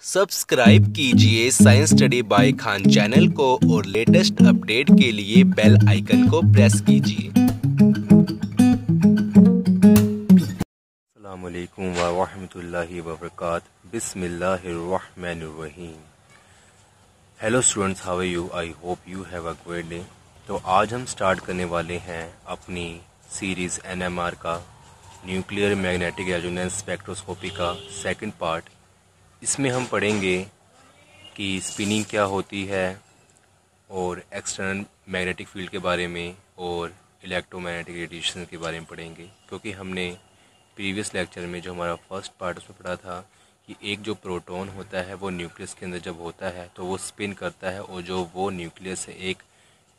Subscribe कीजिए science study bye Khan channel को और लेटेस्ट अपडेट के लिए बेल आइकन को प्रेस कीजिए। अस्सलाम वालेकुम व रहमतुल्लाहि व बरकातहू। बिस्मिल्लाहिर्रहमानिर्रहीम। Hello students, how are you? I hope you have a great day. तो आज हम स्टार्ट करने वाले हैं अपनी सीरीज़ एनएमआर का न्यूक्लियर मैग्नेटिक रेजोनेंस स्पेक्ट्रोस्कोपी का सेकंड पार्ट। इसमें हम पढ़ेंगे कि स्पिनिंग क्या होती है और एक्सटर्नल मैग्नेटिक फील्ड के बारे में और इलेक्ट्रोमैग्नेटिक रेडिएशन के बारे में पढ़ेंगे। क्योंकि हमने प्रीवियस लेक्चर में जो हमारा फर्स्ट पार्ट उसमें पढ़ा था कि एक जो प्रोटॉन होता है वो न्यूक्लियस के अंदर जब होता है तो वो स्पिन करता है, और जो वो न्यूक्लियस है एक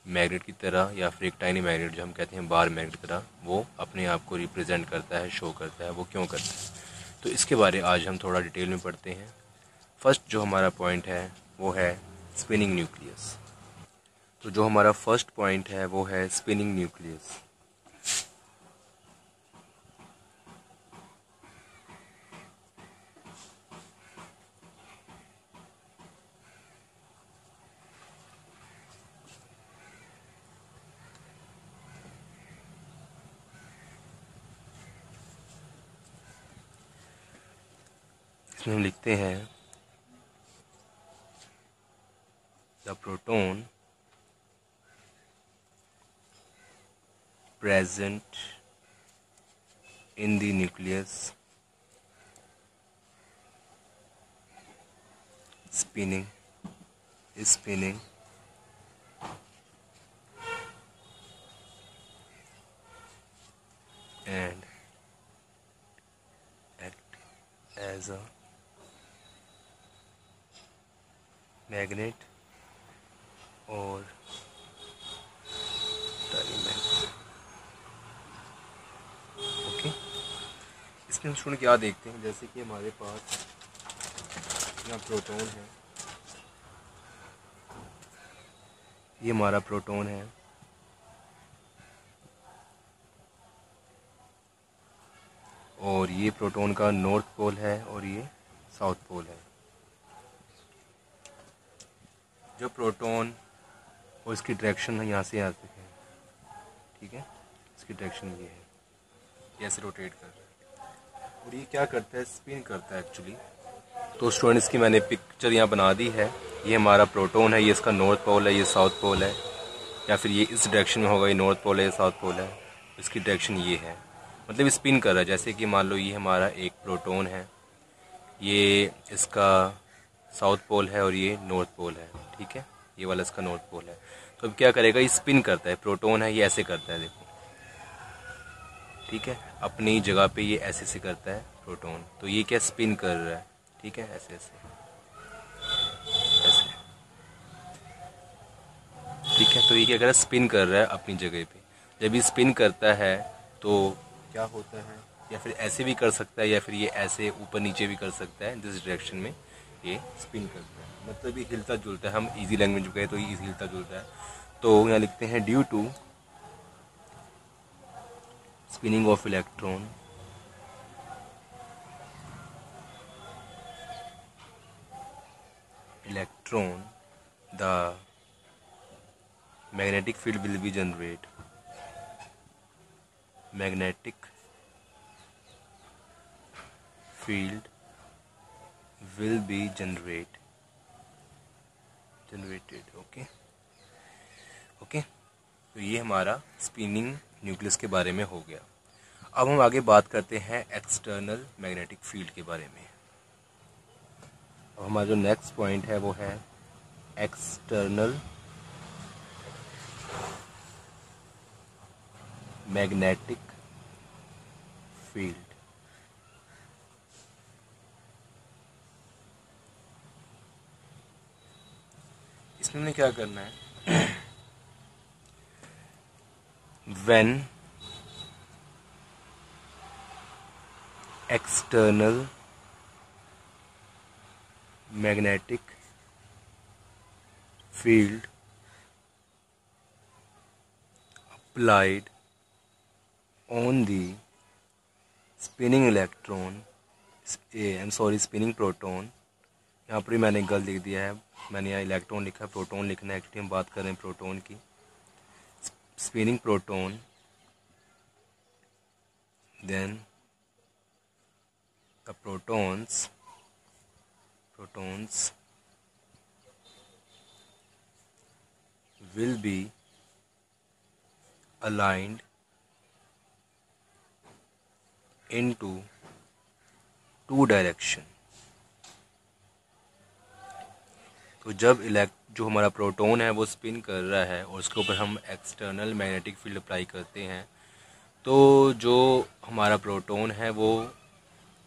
मैग्नेट की तरह या फिर एक टाइनी मैग्नेट जो हम कहते हैं बार मैग्नेट की तरह, वो अपने आप को रिप्रेजेंट करता है, शो करता है। वो क्यों करता है तो इसके बारे आज हम थोड़ा डिटेल में पढ़ते हैं। फर्स्ट जो हमारा पॉइंट है वो है स्पिनिंग न्यूक्लियस। तो जो हमारा फर्स्ट पॉइंट है वो है स्पिनिंग न्यूक्लियस। इसमें हम लिखते हैं the proton present in the nucleus spinning and act as a magnet or diamagnet। Okay, इसमें हम स्टूडेंट क्या देखते हैं, जैसे कि हमारे पास यहाँ प्रोटॉन है, ये हमारा प्रोटॉन है और ये प्रोटॉन का नॉर्थ पोल है और ये साउथ पोल है। जो प्रोटॉन और इसकी डायरेक्शन यहाँ से यहाँ तक है, ठीक है, इसकी डायरेक्शन ये है, कैसे रोटेट कर रहा है और ये क्या करता है, स्पिन करता है एक्चुअली। तो स्टूडेंट इसकी मैंने पिक्चर यहाँ बना दी है। ये हमारा प्रोटॉन है, ये इसका नॉर्थ पोल है, ये साउथ पोल है, या फिर ये इस डायरेक्शन में होगा, ये नॉर्थ पोल है, ये साउथ पोल है, इसकी डायरेक्शन ये है, मतलब स्पिन कर रहा है। जैसे कि मान लो ये हमारा एक प्रोटॉन है, ये इसका साउथ पोल है और ये नॉर्थ पोल है, ठीक है, ये वाला इसका नॉर्थ पोल है। तो अब क्या करेगा, ये स्पिन करता है, प्रोटॉन है ये ऐसे करता है, देखो, ठीक है, अपनी जगह पे ये ऐसे से करता है प्रोटॉन। तो ये क्या स्पिन कर रहा है, ठीक है, ऐसे ऐसे ऐसे, ठीक है। तो ये क्या कर रहा है, स्पिन कर रहा है अपनी जगह पे। जब ये स्पिन करता है तो क्या होता है, या फिर ऐसे भी कर सकता है या फिर ये ऐसे ऊपर नीचे भी कर सकता है, जिस डायरेक्शन में ये स्पिन करता है, मतलब ये हिलता जुलता है। हम इजी लैंग्वेज में कहें तो ये हिलता जुलता है। तो यहाँ लिखते हैं due to spinning of electron the magnetic field will be generate magnetic field will be generated। Okay, तो ये हमारा स्पिनिंग न्यूक्लियस के बारे में हो गया। अब हम आगे बात करते हैं एक्सटर्नल मैग्नेटिक फील्ड के बारे में। अब हमारा जो नेक्स्ट पॉइंट है वो है एक्सटर्नल मैग्नेटिक फील्ड। इसमें हमें क्या करना है, when external magnetic field applied on the spinning electron, spinning proton यहाँ पर भी मैंने गलत लिख दिया है, मैंने यहाँ इलेक्ट्रॉन लिखा है, प्रोटॉन लिखना है। एक्चुअली हम बात कर रहे हैं प्रोटॉन की। Spinning proton, then the protons will be aligned into two direction। तो जब जो हमारा प्रोटॉन है वो स्पिन कर रहा है और उसके ऊपर हम एक्सटर्नल मैग्नेटिक फील्ड अप्लाई करते हैं, तो जो हमारा प्रोटॉन है वो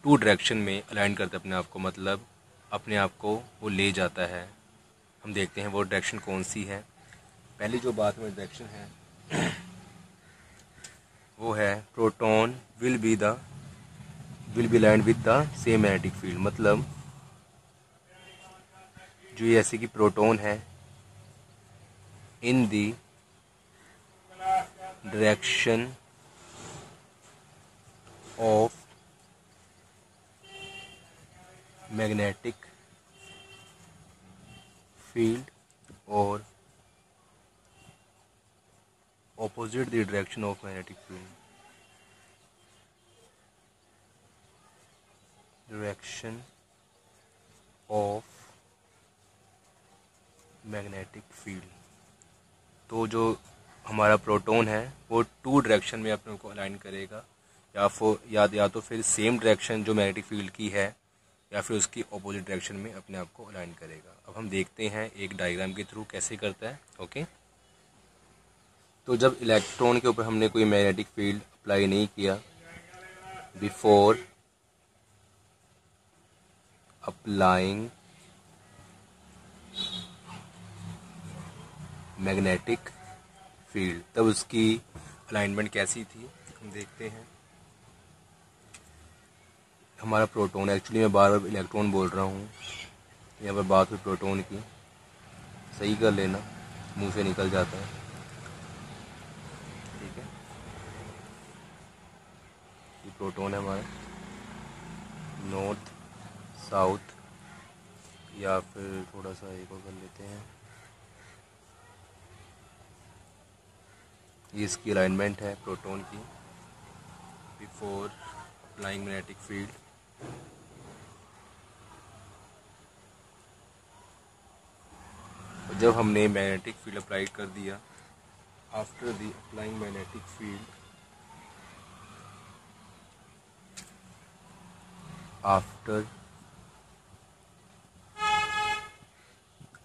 टू डायरेक्शन में अलाइन करता है अपने आप को, मतलब अपने आप को वो ले जाता है। हम देखते हैं वो डायरेक्शन कौन सी है। पहली जो बात में डायरेक्शन है वो है proton will be aligned with the same magnetic field. मतलब जो ये ऐसे कि प्रोटॉन है in the direction of magnetic field और opposite the direction of magnetic field, direction of magnetic field। तो जो हमारा प्रोटॉन है वो टू डायरेक्शन में अपने को अलाइन करेगा, या तो फिर सेम डायरेक्शन जो मैग्नेटिक फील्ड की है या फिर उसकी अपोजिट डायरेक्शन में अपने आप को अलाइन करेगा। अब हम देखते हैं एक डायग्राम के थ्रू कैसे करता है। ओके, तो जब इलेक्ट्रॉन के ऊपर हमने कोई मैग्नेटिक फील्ड अप्लाई नहीं किया, बिफोर अप्लाइंग मैग्नेटिक फील्ड, तब उसकी अलाइनमेंट कैसी थी हम देखते हैं। हमारा प्रोटॉन, एक्चुअली मैं बार बार इलेक्ट्रॉन बोल रहा हूँ, यहाँ पर बात हुई प्रोटॉन की, सही कर लेना, मुंह से निकल जाता है। ठीक है, ये प्रोटॉन है हमारा, नॉर्थ साउथ, या फिर थोड़ा सा एक और कर लेते हैं। ये इसकी अलाइनमेंट है प्रोटॉन की बिफोर अप्लाइंग मैग्नेटिक फील्ड। जब हमने मैग्नेटिक फील्ड अप्लाई कर दिया, after the applying magnetic field, after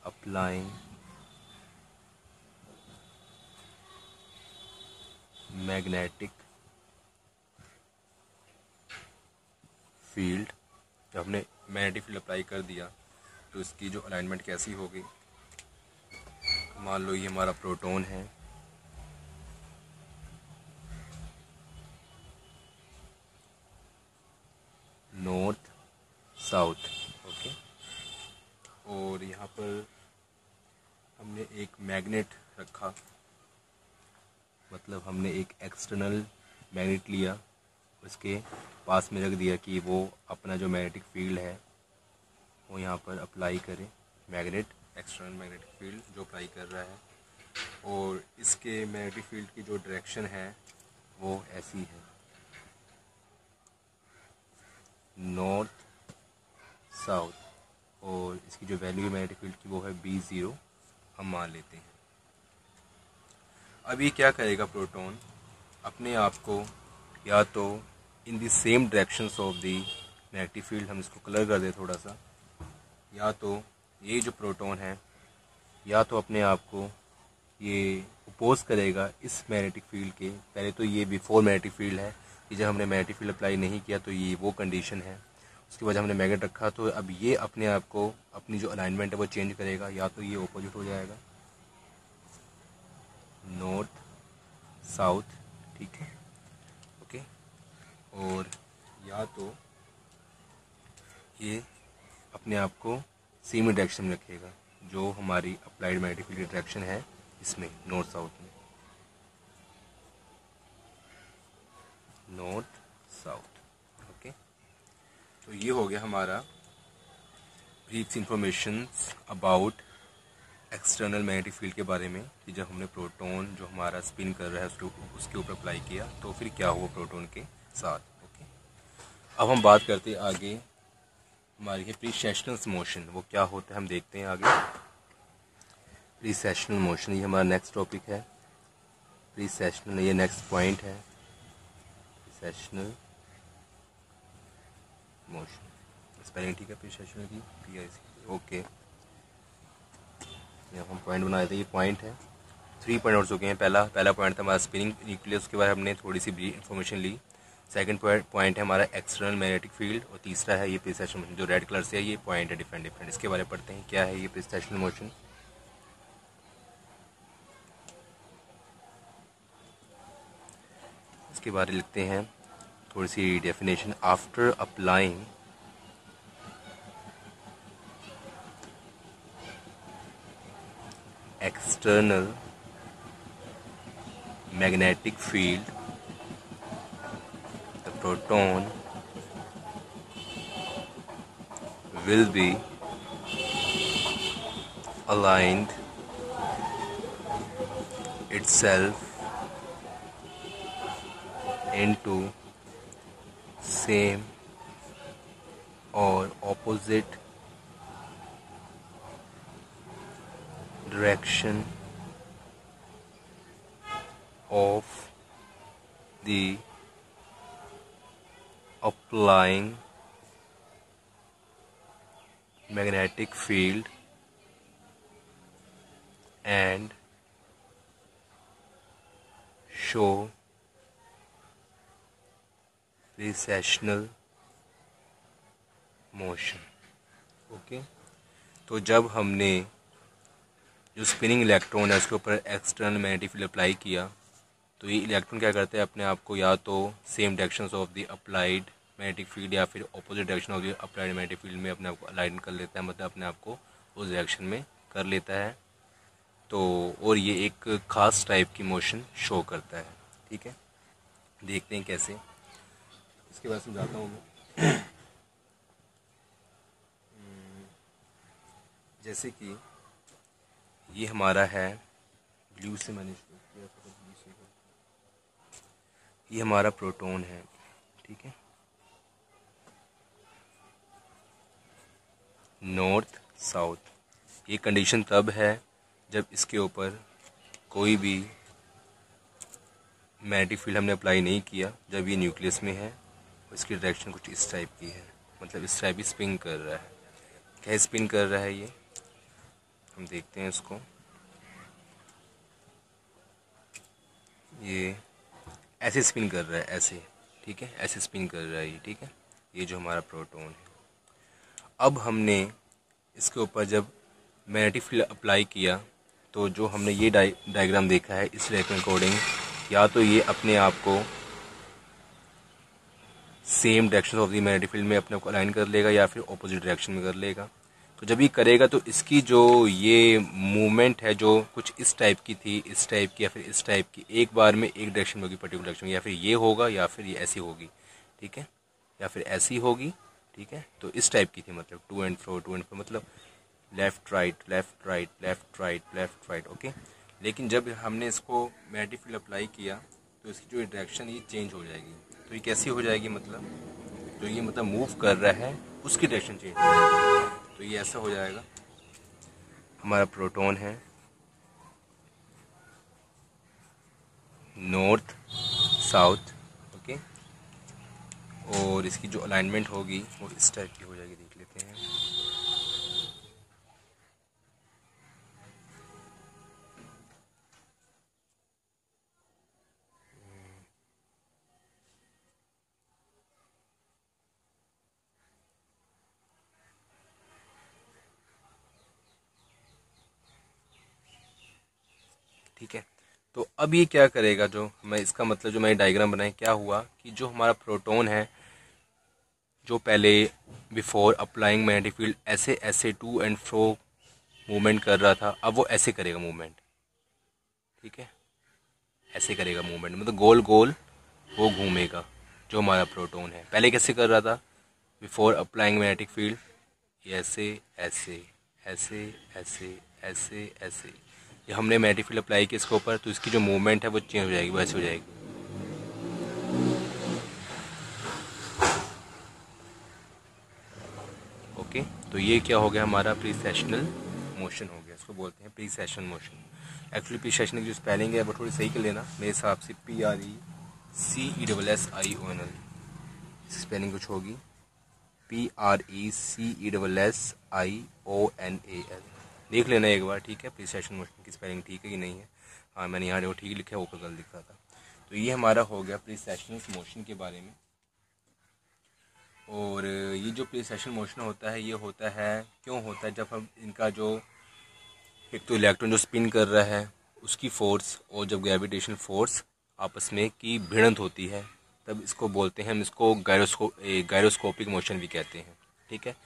applying magnetic field, जब हमने मैग्नेटिक फील्ड अप्लाई कर दिया तो इसकी जो अलाइनमेंट कैसी होगी। मान लो ये हमारा प्रोटॉन है, नॉर्थ साउथ, ओके, और यहाँ पर हमने एक मैग्नेट रखा, मतलब हमने एक एक्सटर्नल मैग्नेट लिया, उसके पास में रख दिया कि वो अपना जो मैग्नेटिक फील्ड है वो यहाँ पर अप्लाई करे। मैग्नेट एक्सटर्नल मैग्नेटिक फील्ड जो अप्लाई कर रहा है, और इसके मैग्नेटिक फील्ड की जो डायरेक्शन है वो ऐसी है, नॉर्थ साउथ, और इसकी जो वैल्यू है मैग्नेटिक फील्ड की वो है B0 हम मान लेते हैं। अभी क्या करेगा प्रोटॉन, अपने आप को या तो in the same directions of the magnetic field, हम इसको कलर कर दें थोड़ा सा, या तो ये जो प्रोटॉन है या तो अपने आप को ये अपोज करेगा इस मैग्नेटिक फील्ड के। पहले तो ये बिफोर मैग्नेटिक फील्ड है कि जब हमने मैग्नेटिक फील्ड अप्लाई नहीं किया, तो ये वो कंडीशन है। उसके बाद हमने मैग्नेट रखा, तो अब ये अपने आप को अपनी जो अलाइनमेंट है वो चेंज करेगा, या तो ये ऑपोजिट हो जाएगा, नॉर्थ साउथ, ठीक है, ओके, और या तो ये अपने आप को सेम डायरेक्शन में रखेगा जो हमारी अप्लाइड मैग्नेटिक फील्ड डायरेक्शन है इसमें, नॉर्थ साउथ में, नॉर्थ साउथ, ओके। तो ये हो गया हमारा brief information about external magnetic field के बारे में कि जब हमने प्रोटॉन जो हमारा स्पिन कर रहा है उसके ऊपर अप्लाई किया तो फिर क्या हुआ प्रोटॉन के साथ। ओके, अब हम बात करते हैं आगे हमारी है प्रीसेशनल मोशन, वो क्या होता है हम देखते हैं आगे। प्रीसेशनल मोशन ये हमारा नेक्स्ट टॉपिक है। प्रीसेशनल ये नेक्स्ट पॉइंट है, प्रीसेशनल मोशन स्पेलिंग ठीक है प्रीसेशनल की PIC। ओके, यहाँ हम पॉइंट बनाए थे, ये पॉइंट है। 3 पॉइंट हो चुके हैं। पहला पॉइंट था हमारा स्पिनिंग न्यूक्लियस, उसके बारे में हमने थोड़ी सी ब्रीफ इन्फॉर्मेशन ली। सेकंड पॉइंट है हमारा एक्सटर्नल मैग्नेटिक फील्ड, और तीसरा है ये प्रीसेशनल मोशन जो रेड कलर से है, ये पॉइंट है डिफरेंट। इसके बारे में पढ़ते हैं क्या है ये प्रीसेशनल मोशन। इसके बारे में लिखते हैं थोड़ी सी definition. After applying external magnetic field, the proton will be aligned itself into same or opposite direction of the applying magnetic field and show precessional motion। Okay, तो जब हमने जो स्पिनिंग इलेक्ट्रॉन है उसके ऊपर एक्सटर्नल मैग्नेटिक फील्ड अप्लाई किया तो ये इलेक्ट्रॉन क्या करते हैं अपने आप को या तो same directions of the applied magnetic field या फिर opposite direction of the applied magnetic field में अपने आप को अलाइन कर लेता है, मतलब अपने आप को उस डायरेक्शन में कर लेता है। तो और ये एक खास टाइप की मोशन शो करता है। ठीक है, देखते हैं कैसे, इसके बाद समझाता हूँ मैं। जैसे कि ये हमारा है ब्लू से मैंने किया था, ब्लू से ये हमारा प्रोटॉन है। ठीक है, नॉर्थ साउथ, ये कंडीशन तब है जब इसके ऊपर कोई भी मैग्नेटिक फील्ड हमने अप्लाई नहीं किया, जब ये न्यूक्लियस में है और इसकी डायरेक्शन कुछ इस टाइप की है, मतलब इस टाइप की स्पिन कर रहा है। क्या स्पिन कर रहा है ये हम देखते हैं इसको। ये ऐसे स्पिन कर रहा है, ऐसे। ठीक है, ऐसे स्पिन कर रहा है ये। ठीक है, ये जो हमारा प्रोटॉन है। अब हमने इसके ऊपर जब मैग्नेटिक फील्ड अप्लाई किया तो जो हमने ये डायग्राम देखा है इस डायग्राम के अकॉर्डिंग या तो ये अपने आप को same direction of the magnetic field में अपने आप को अलाइन कर लेगा या फिर ऑपोजिट डायरेक्शन में कर लेगा। तो जब ये करेगा तो इसकी जो ये मूवमेंट है जो कुछ इस टाइप की थी, इस टाइप की या फिर इस टाइप की, एक बार में एक डायरेक्शन में होगी, पर्टिकुलर डायरेक्शन में, या फिर ये होगा या फिर ये ऐसी होगी। ठीक है, या फिर ऐसी होगी। ठीक है, तो इस टाइप की थी, मतलब टू एंड फ्रो मतलब left right left right left right left right. Okay, लेकिन जब हमने इसको मैग्नेटिक फील्ड अप्लाई किया तो इसकी जो डायरेक्शन ये चेंज हो जाएगी। तो ये कैसी हो जाएगी, मतलब जो ये मतलब मूव कर रहा है उसकी डायरेक्शन चेंज हो जाएगी। तो ये ऐसा हो जाएगा, हमारा प्रोटॉन है नॉर्थ साउथ। ओके, और इसकी जो अलाइनमेंट होगी वो इस टाइप की हो जाएगी, देख लेते हैं। ठीक है, तो अब ये क्या करेगा, जो मैं इसका मतलब जो मैंने डायग्राम बनाया क्या हुआ कि जो हमारा प्रोटॉन है जो पहले बिफोर अप्लाइंग मैग्नेटिक फील्ड ऐसे ऐसे टू एंड फ्रो मूवमेंट कर रहा था, अब वो ऐसे करेगा मूवमेंट। ठीक है, ऐसे करेगा मूवमेंट, मतलब गोल गोल वो घूमेगा। जो हमारा प्रोटॉन है पहले कैसे कर रहा था, बिफोर अप्लाइंग मैग्नेटिक फील्ड ये ऐसे ऐसे ऐसे ऐसे ऐसे ऐसे, ये हमने मैग्नेटिक फील्ड अप्लाई किया इसके ऊपर, तो इसकी जो मूवमेंट है वो चेंज हो जाएगी, वो ऐसे हो जाएगी। ओके, तो ये क्या हो गया हमारा प्रीसेशनल मोशन हो गया, इसको बोलते हैं प्रीसेशन मोशन। एक्चुअली प्रीसेशन की जो स्पेलिंग है वो थोड़ी सही कर लेना, मेरे हिसाब से PRECESSIONL स्पेलिंग कुछ होगी, PRECESSIONAL, देख लेना एक बार, ठीक है। प्रीसेशन मोशन की स्पेलिंग ठीक है कि नहीं है। हाँ, मैंने यहाँ जो ठीक लिखा है वो गलत लिखा था। तो ये हमारा हो गया प्रीसेशनल मोशन के बारे में। और ये जो प्रीसेशन मोशन होता है, ये होता है, क्यों होता है, जब हम इनका जो एक तो इलेक्ट्रॉन जो स्पिन कर रहा है उसकी फोर्स और जब ग्रेविटेशन फोर्स आपस में की भिड़ंत होती है, तब इसको बोलते हैं, हम इसको गायरोस्कोपिक मोशन भी कहते हैं, ठीक है।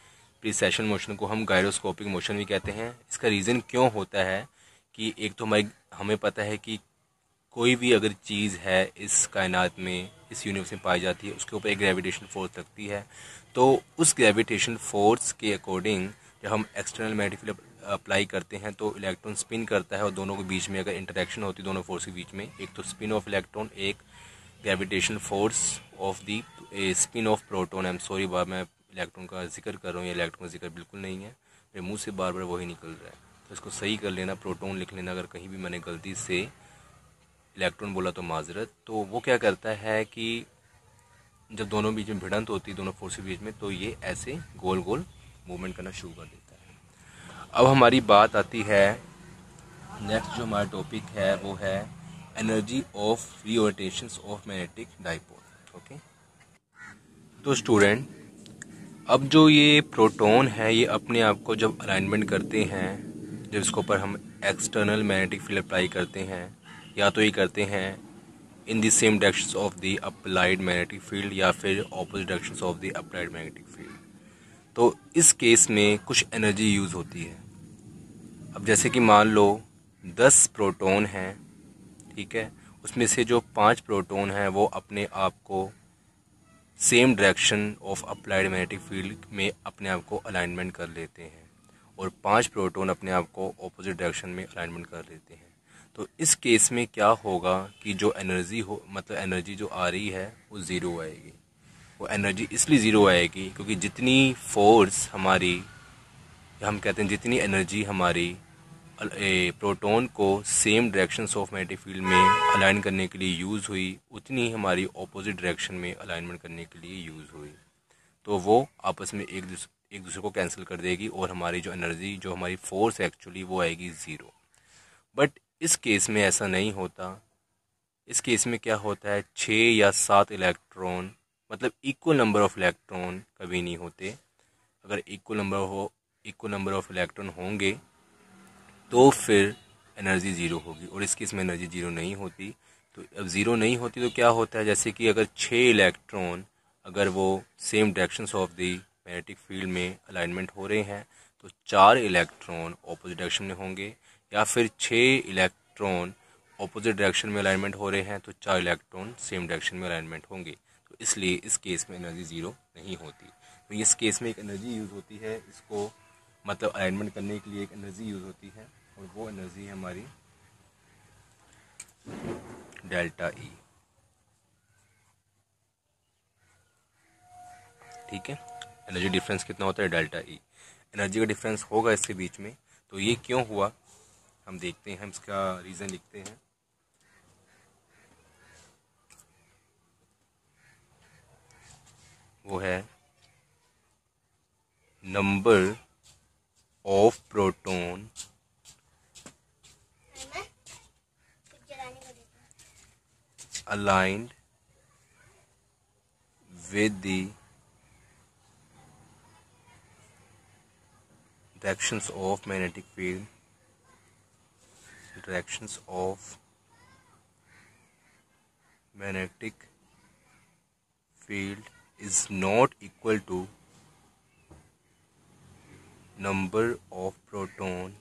प्रीसेशन मोशन को हम गायरोस्कोपिक मोशन भी कहते हैं। इसका रीज़न क्यों होता है कि एक तो हमें पता है कि कोई भी अगर चीज़ है इस कायनात में, इस यूनिवर्स में पाई जाती है, उसके ऊपर एक ग्रेविटेशन फोर्स लगती है, तो उस ग्रेविटेशन फोर्स के अकॉर्डिंग जब हम एक्सटर्नल मैग्नेटिक फील्ड अप्लाई करते हैं तो इलेक्ट्रॉन स्पिन करता है, और दोनों के बीच में अगर इंटरेक्शन होती है दोनों फोर्स के बीच में, एक तो स्पिन ऑफ इलेक्ट्रॉन, एक gravitation force of the spin of proton. I am sorry, बार मैं इलेक्ट्रॉन का जिक्र कर रहा हूँ, ये इलेक्ट्रॉन का जिक्र बिल्कुल नहीं है, मेरे मुंह से बार बार वही निकल रहा है, तो इसको सही कर लेना, प्रोटॉन लिख लेना, अगर कहीं भी मैंने गलती से इलेक्ट्रॉन बोला तो माजरत। तो वो क्या करता है कि जब दोनों बीच में भिड़ंत होती है, दोनों फोर्स के बीच में, तो ये ऐसे गोल गोल मूवमेंट करना शुरू कर देता है। अब हमारी बात आती है, नेक्स्ट जो हमारा टॉपिक है वो है energy of rotations of magnetic dipole. Okay, तो स्टूडेंट, अब जो ये प्रोटॉन है ये अपने आप को जब अलाइनमेंट करते हैं, जब इसके ऊपर हम एक्सटर्नल मैग्नेटिक फील्ड अप्लाई करते हैं, या तो ये करते हैं in the same directions of the applied magnetic field या फिर opposite directions of the applied magnetic field, तो इस केस में कुछ एनर्जी यूज़ होती है। अब जैसे कि मान लो 10 प्रोटॉन हैं, ठीक है, उसमें से जो 5 प्रोटॉन हैं वो अपने आप को same direction of applied magnetic field में अपने आप को अलाइनमेंट कर लेते हैं, और 5 प्रोटॉन अपने आप को ऑपोजिट डायरेक्शन में अलाइनमेंट कर लेते हैं। तो इस केस में क्या होगा कि जो एनर्जी हो, मतलब एनर्जी जो आ रही है वो ज़ीरो आएगी। वो एनर्जी इसलिए ज़ीरो आएगी क्योंकि जितनी फोर्स हमारी, हम कहते हैं जितनी एनर्जी हमारी प्रोटॉन को same directions of magnetic field में अलाइन करने के लिए यूज़ हुई, उतनी ही हमारी ऑपोजिट डायरेक्शन में अलाइनमेंट करने के लिए यूज़ हुई, तो वो आपस में एक दूसरे को कैंसिल कर देगी, और हमारी जो एनर्जी, जो हमारी फोर्स एक्चुअली वो आएगी ज़ीरो। बट इस केस में ऐसा नहीं होता। इस केस में क्या होता है, 6 या 7 इलेक्ट्रॉन, मतलब इक्वल नंबर ऑफ इलेक्ट्रॉन कभी नहीं होते। अगर इक्वल नंबर ऑफ इलेक्ट्रॉन होंगे तो फिर एनर्जी ज़ीरो होगी, और इस केस में एनर्जी ज़ीरो नहीं होती। तो अब ज़ीरो नहीं होती तो क्या होता है, जैसे कि अगर 6 इलेक्ट्रॉन अगर वो same directions of the magnetic field में अलाइनमेंट हो रहे हैं, तो 4 इलेक्ट्रॉन ऑपोजिट डायरेक्शन में होंगे, या फिर 6 इलेक्ट्रॉन ऑपोजिट डायरेक्शन में अलाइनमेंट हो रहे हैं तो 4 इलेक्ट्रॉन सेम डायरेक्शन में अलाइनमेंट होंगे। तो इसलिए इस केस में एनर्जी ज़ीरो नहीं होती। तो इस केस में एक एनर्जी यूज़ होती है, इसको मतलब अलाइनमेंट करने के लिए एक एनर्जी यूज़ होती है, और वो एनर्जी है हमारी डेल्टा ई, ठीक है। एनर्जी डिफरेंस कितना होता है, डेल्टा ई, एनर्जी का डिफरेंस होगा इसके बीच में। तो ये क्यों हुआ हम देखते हैं, हम इसका रीज़न लिखते हैं। वो है number of proton aligned with the directions of magnetic field, directions of magnetic field is not equal to number of proton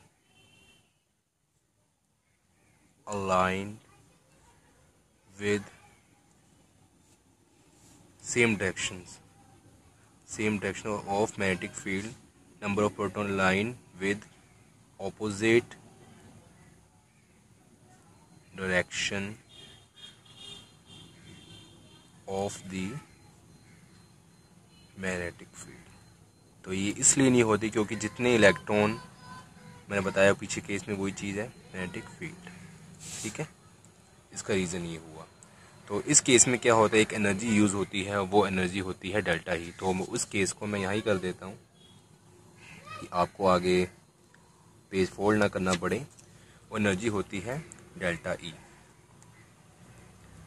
aligned with same direction of magnetic field number of proton line with opposite direction of the magnetic field। तो ये इसलिए नहीं होती क्योंकि जितने electron, मैंने बताया पीछे केस में वही चीज़ है, मैग्नेटिक फील्ड। ठीक है, इसका रीज़न ये हुआ। तो इस केस में क्या होता है, एक एनर्जी यूज़ होती है, वो एनर्जी होती है डेल्टा ही। तो उस केस को मैं यहाँ ही कर देता हूँ कि आपको आगे पेज फोल्ड ना करना पड़े। वो एनर्जी होती है डेल्टा ई,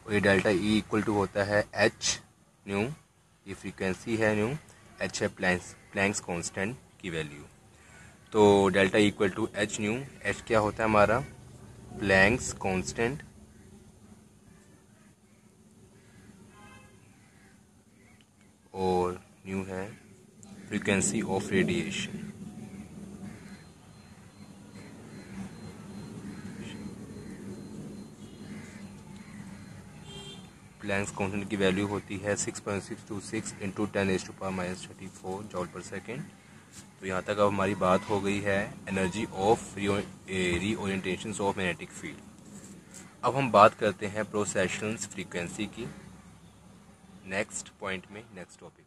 और ये डेल्टा ई इक्वल टू होता है एच न्यू, ये फ्रीक्वेंसी है न्यू, एच है प्लैंक्स कांस्टेंट की वैल्यू। तो delta equal to H nu, H क्या होता है हमारा, प्लैंक्स कांस्टेंट, और न्यू है frequency of radiation. Planck's constant की वैल्यू होती है 6.626 इंटू 10⁻⁻34 जॉल पर सेकेंड। तो यहाँ तक अब हमारी बात हो गई है energy of reorientation of magnetic field. अब हम बात करते हैं प्रोसेशंस फ्रीक्वेंसी की नेक्स्ट पॉइंट में, नेक्स्ट टॉपिक।